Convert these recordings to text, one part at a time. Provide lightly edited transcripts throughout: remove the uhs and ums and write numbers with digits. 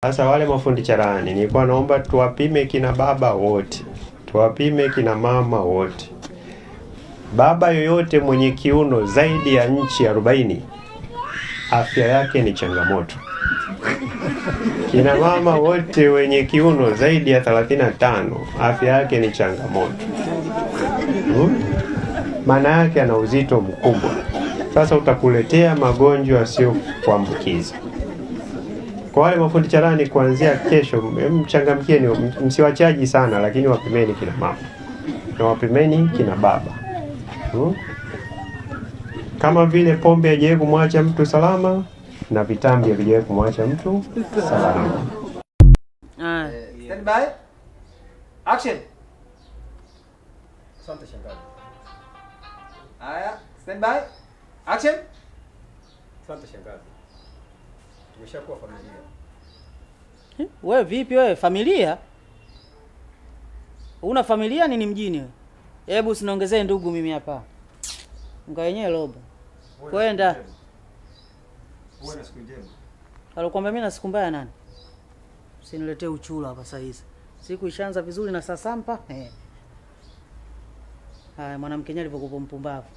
Sasa wale mafundi cherehani nilikuwa naomba tuwapime kina baba wote, tuwapime kina mama wote. Baba yoyote mwenye kiuno zaidi ya inchi 40 afya yake ni changamoto. Kina mama wote wenye kiuno zaidi ya 35 afya yake ni changamoto. Maana yake ana uzito mkubwa. Sasa utakuletea magonjwa sio kuambukiza. Kwa wale mafundi cherehani kuanzia kesho mchangamkieni, msiwachaji sana, lakini wapimeni kina mama na wapimeni kina baba. Kama vile pombe haijawahi kumwacha mtu salama na vitambi havijawahi kumwacha mtu salama. Stand by. Action. Asante shangazi. Haya, stand by. Action. Asante shangazi. Tumeshakuwa familia. Wewe vipi wewe familia? Una familia nini mjini wewe? Hebu usiniongezee ndugu mimi hapa. Nga yenyewe robo. Kwenda. Uwe na siku njema. Alikwambia mimi na siku mbaya nani? Usiniletee uchula hapa saa hizi. Siku ishaanza vizuri na saa sampa. Haya mwanamke nyali alivyokuwa mpumbavu.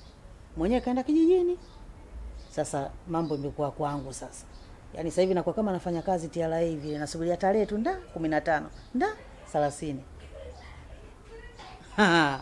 Mwenyewe kaenda kijijini. Sasa mambo imekuwa kwangu sasa. Yaani sasa hivi nakuwa kama nafanya kazi TRA hivi, nasubiria tarehe tu 15, 30, 30.